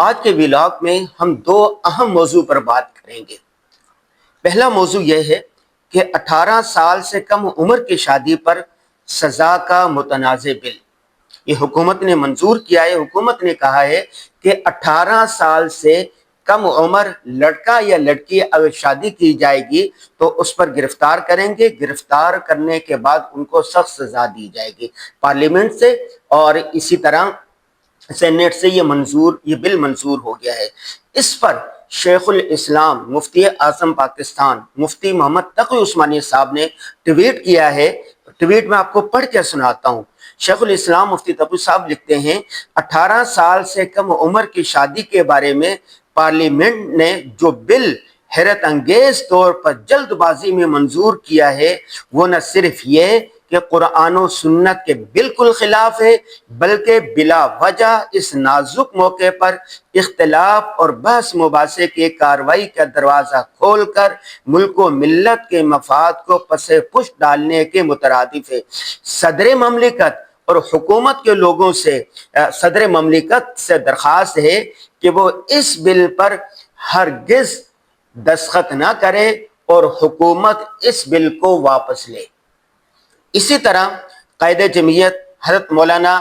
آج کے ولاگ میں ہم دو اہم موضوع پر بات کریں گے۔ پہلا موضوع یہ ہے کہ 18 سال سے کم عمر کی شادی پر سزا کا متنازع بل یہ حکومت نے منظور کیا ہے۔ حکومت نے کہا ہے کہ 18 سال سے کم عمر لڑکا یا لڑکی اگر شادی کی جائے گی تو اس پر گرفتار کریں گے، گرفتار کرنے کے بعد ان کو سخت سزا دی جائے گی پارلیمنٹ سے، اور اسی طرح سینیٹ سے یہ بل منظور ہو گیا ہے۔ اس پر شیخ الاسلام مفتی اعظم پاکستان مفتی محمد تقی عثمانی صاحب نے ٹویٹ کیا ہے۔ ٹویٹ میں آپ کو پڑھ کے سناتا ہوں۔ شیخ الاسلام مفتی تقی صاحب لکھتے ہیں، 18 سال سے کم عمر کی شادی کے بارے میں پارلیمنٹ نے جو بل حیرت انگیز طور پر جلد بازی میں منظور کیا ہے، وہ نہ صرف یہ کہ قرآن و سنت کے بالکل خلاف ہے، بلکہ بلا وجہ اس نازک موقع پر اختلاف اور بحث مباحثے کی کارروائی کا دروازہ کھول کر ملک و ملت کے مفاد کو پس پشت ڈالنے کے مترادف ہے۔ صدر مملکت اور حکومت کے لوگوں سے صدر مملکت سے درخواست ہے کہ وہ اس بل پر ہرگز دستخط نہ کرے اور حکومت اس بل کو واپس لے۔ اسی طرح قائد جمعیت حضرت مولانا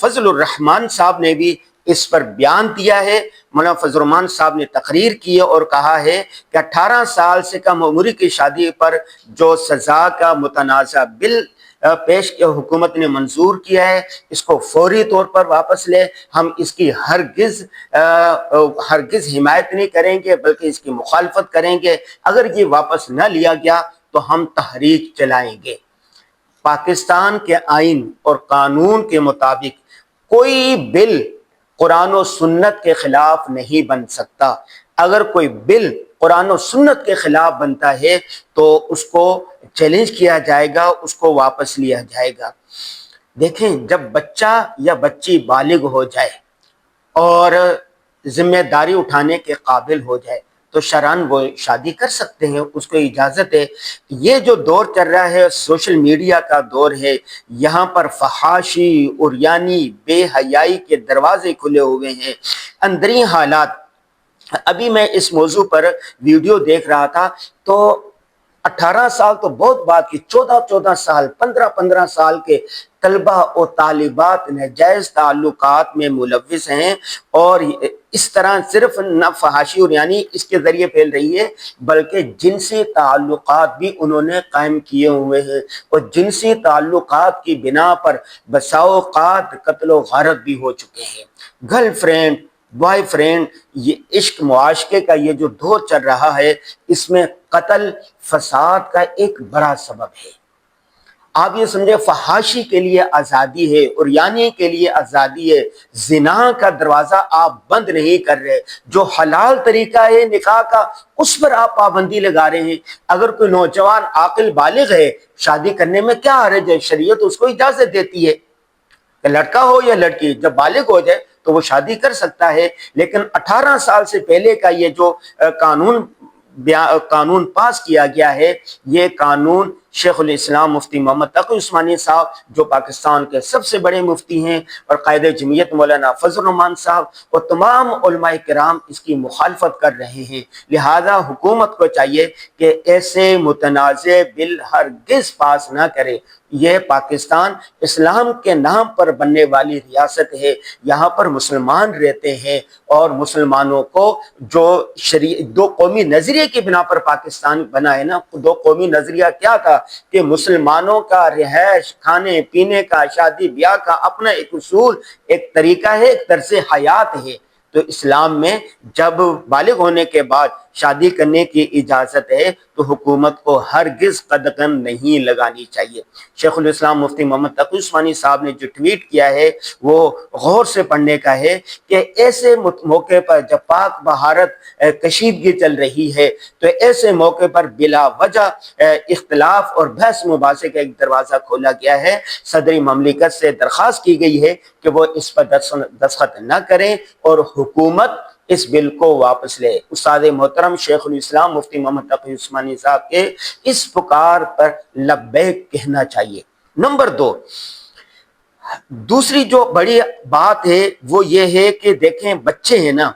فضل الرحمان صاحب نے بھی اس پر بیان دیا ہے۔ مولانا فضل الرحمان صاحب نے تقریر کی ہے اور کہا ہے کہ 18 سال سے کم عمر کی شادی پر جو سزا کا متنازع بل پیش کیا حکومت نے منظور کیا ہے، اس کو فوری طور پر واپس لے۔ ہم اس کی ہرگز حمایت نہیں کریں گے بلکہ اس کی مخالفت کریں گے۔ اگر یہ واپس نہ لیا گیا تو ہم تحریک چلائیں گے۔ پاکستان کے آئین اور قانون کے مطابق کوئی بل قرآن و سنت کے خلاف نہیں بن سکتا۔ اگر کوئی بل قرآن و سنت کے خلاف بنتا ہے تو اس کو چیلنج کیا جائے گا، اس کو واپس لیا جائے گا۔ دیکھیں، جب بچہ یا بچی بالغ ہو جائے اور ذمہ داری اٹھانے کے قابل ہو جائے تو شرعاً وہ شادی کر سکتے ہیں، اس کو اجازت ہے۔ یہ جو دور چل رہا ہے سوشل میڈیا کا دور ہے، یہاں پر فحاشی اور یعنی بے حیائی کے دروازے کھلے ہوئے ہیں۔ اندرین حالات، ابھی میں اس موضوع پر ویڈیو دیکھ رہا تھا تو 18 سال تو بہت بات کی، 14 سال 15 سال کے طلبہ اور طالبات ناجائز تعلقات میں ملوث ہیں، اور اس طرح صرف نہ فحاشی اور یعنی اس کے ذریعے پھیل رہی ہے بلکہ جنسی تعلقات بھی انہوں نے قائم کیے ہوئے ہیں، اور جنسی تعلقات کی بنا پر بسا اوقات قتل و غارت بھی ہو چکے ہیں۔ گرل فرینڈ، بوائے فرینڈ، یہ عشق معاشقے کا یہ جو دور چل رہا ہے، اس میں قتل فساد کا ایک بڑا سبب ہے۔ آپ یہ سمجھے فحاشی کے لیے آزادی ہے اور یعنی کے لیے آزادی ہے، زنا کا دروازہ آپ بند نہیں کر رہے۔ جو حلال طریقہ ہے نکاح کا اس پر آپ پابندی لگا رہے ہیں۔ اگر کوئی نوجوان عاقل بالغ ہے، شادی کرنے میں کیا حرج ہے؟ شریعت اس کو اجازت دیتی ہے کہ لڑکا ہو یا لڑکی جب بالغ ہو جائے تو وہ شادی کر سکتا ہے۔ لیکن 18 سال سے پہلے کا یہ جو قانون پاس کیا گیا ہے، یہ قانون شیخ الاسلام مفتی محمد تقی عثمانی صاحب جو پاکستان کے سب سے بڑے مفتی ہیں، اور قائد جمعیت مولانا فضل الرحمان صاحب اور تمام علماء کرام اس کی مخالفت کر رہے ہیں۔ لہذا حکومت کو چاہیے کہ ایسے متنازع بل ہرگز پاس نہ کرے۔ یہ پاکستان اسلام کے نام پر بننے والی ریاست ہے، یہاں پر مسلمان رہتے ہیں، اور مسلمانوں کو جو دو قومی نظریے کی بنا پر پاکستان بنا ہے نا، دو قومی نظریہ کیا تھا کہ مسلمانوں کا رہائش، کھانے پینے کا، شادی بیاہ کا اپنا ایک اصول، ایک طریقہ ہے، ایک طرز حیات ہے۔ تو اسلام میں جب بالغ ہونے کے بعد شادی کرنے کی اجازت ہے تو حکومت کو ہرگز قدغن نہیں لگانی چاہیے۔ شیخ الاسلام مفتی محمد تقی عثمانی صاحب نے جو ٹویٹ کیا ہے وہ غور سے پڑھنے کا ہے کہ ایسے موقع پر جب پاک بھارت کشیدگی چل رہی ہے تو ایسے موقع پر بلا وجہ اختلاف اور بحث مباحثے کا ایک دروازہ کھولا گیا ہے۔ صدر مملکت سے درخواست کی گئی ہے کہ وہ اس پر دستخط نہ کریں اور حکومت اس بل کو واپس لے۔ استاد محترم شیخ الاسلام مفتی محمد تقی عثمانی صاحب کے اس پکار پر لبیک کہنا چاہیے۔ نمبر 2، دوسری جو بڑی بات ہے وہ یہ ہے کہ دیکھیں بچے ہیں نا،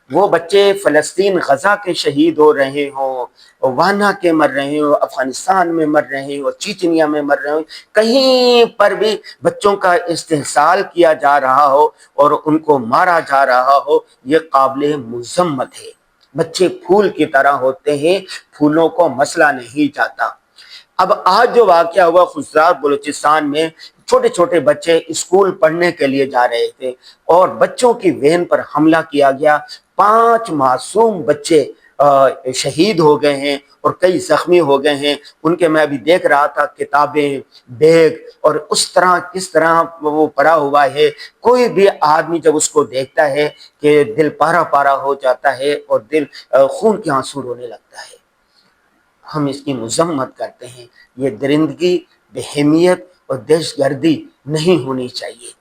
وہ بچے فلسطین غزہ کے شہید ہو رہے ہوں، وانا کے مر رہے ہوں، افغانستان میں مر رہے ہوں، چیچنیا میں مر رہے ہوں، کہیں پر بھی بچوں کا استحصال کیا جا رہا ہو اور ان کو مارا جا رہا ہو، یہ قابل مذمت ہے۔ بچے پھول کی طرح ہوتے ہیں، پھولوں کو مسئلہ نہیں جاتا۔ اب آج جو واقعہ ہوا خزدار بلوچستان میں، چھوٹے چھوٹے بچے اسکول پڑھنے کے لیے جا رہے تھے اور بچوں کی وین پر حملہ کیا گیا، 5 معصوم بچے شہید ہو گئے ہیں اور کئی زخمی ہو گئے ہیں۔ ان کے میں ابھی دیکھ رہا تھا کتابیں، بیگ، اور اس طرح کس طرح وہ پڑا ہوا ہے۔ کوئی بھی آدمی جب اس کو دیکھتا ہے کہ دل پارا پارا ہو جاتا ہے اور دل خون کے آنسو رونے لگتا ہے۔ ہم اس کی مذمت کرتے ہیں۔ یہ درندگی، بہیمیت اور دہشت گردی نہیں ہونی چاہیے۔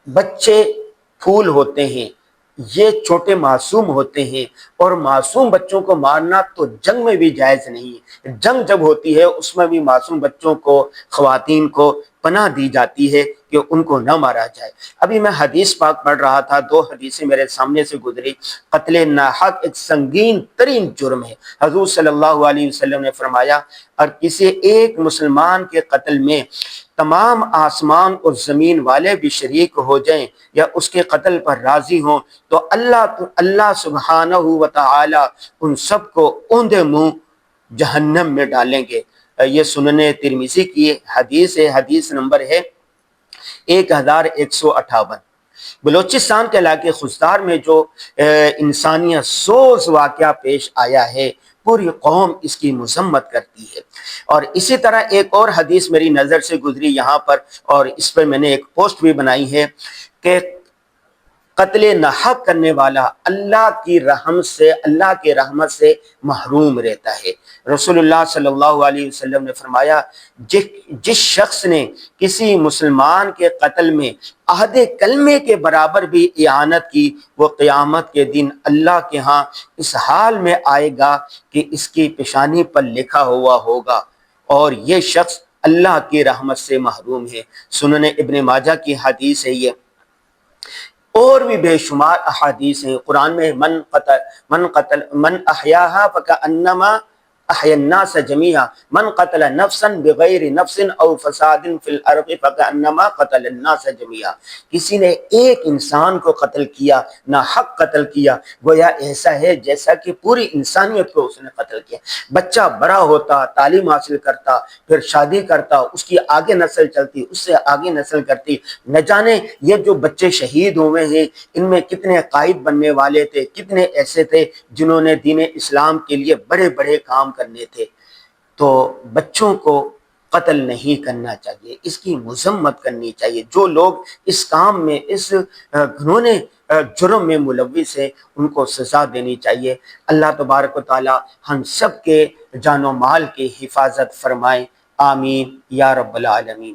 بچے پھول ہوتے ہیں، یہ چھوٹے معصوم ہوتے ہیں، اور معصوم بچوں کو مارنا تو جنگ میں بھی جائز نہیں ہے۔ جنگ جب ہوتی ہے اس میں بھی معصوم بچوں کو، خواتین کو پناہ دی جاتی ہے کہ ان کو نہ مارا جائے۔ ابھی میں حدیث پاک پڑھ رہا تھا، 2 حدیثیں میرے سامنے سے گزری۔ قتل ناحق ایک سنگین ترین جرم ہے۔ حضور صلی اللہ علیہ وسلم نے فرمایا، اور کسی ایک مسلمان کے قتل میں تمام آسمان اور زمین والے بھی شریک ہو جائیں یا اس کے قتل پر راضی ہوں تو اللہ سبحانہ و تعالی ان سب کو اوندے منہ جہنم میں ڈالیں گے۔ یہ سنن ترمذی کی حدیث ہے، حدیث نمبر ہے 1158۔ بلوچستان کے علاقے خزدار میں جو انسانیت سوز واقعہ پیش آیا ہے، پوری قوم اس کی مذمت کرتی ہے۔ اور اسی طرح ایک اور حدیث میری نظر سے گزری یہاں پر، اور اس پہ میں نے ایک پوسٹ بھی بنائی ہے کہ قتل ناحق کرنے والا اللہ کی رحمت سے محروم رہتا ہے۔ رسول اللہ صلی اللہ علیہ وسلم نے فرمایا، جس شخص نے کسی مسلمان کے قتل میں عہد کلمے کے برابر بھی اعانت کی، وہ قیامت کے دن اللہ کے ہاں اس حال میں آئے گا کہ اس کی پیشانی پر لکھا ہوا ہوگا، اور یہ شخص اللہ کی رحمت سے محروم ہے۔ سنن ابن ماجہ کی حدیث ہے یہ۔ اور بھی بے شمار احادیث ہیں قرآن میں، من احیاها فکأنما احیا الناس جميعا، من قتل نفسا بغیر نفس او فساد فی الارض فکأنما قتل الناس جميعا۔ کسی نے ایک انسان کو قتل کیا، ناحق قتل کیا، گویا ایسا ہے جیسا کہ پوری انسانیت کو اس نے قتل کیا۔ بچہ بڑا ہوتا، تعلیم حاصل کرتا، پھر شادی کرتا، اس کی آگے نسل چلتی، اس سے آگے نسل کرتی، نہ جانے یہ جو بچے شہید ہوئے ہیں ان میں کتنے قائد بننے والے تھے، کتنے ایسے تھے جنہوں نے دین اسلام کے لیے بڑے بڑے کام کرنے تھے۔ تو بچوں کو قتل نہیں کرنا چاہیے، اس کی مذمت کرنی چاہیے۔ جو لوگ اس کام میں، اس گھنونے جرم میں ملوث ہیں، ان کو سزا دینی چاہیے۔ اللہ تبارک و تعالی ہم سب کے جان و مال کی حفاظت فرمائیں، آمین یا رب العالمین۔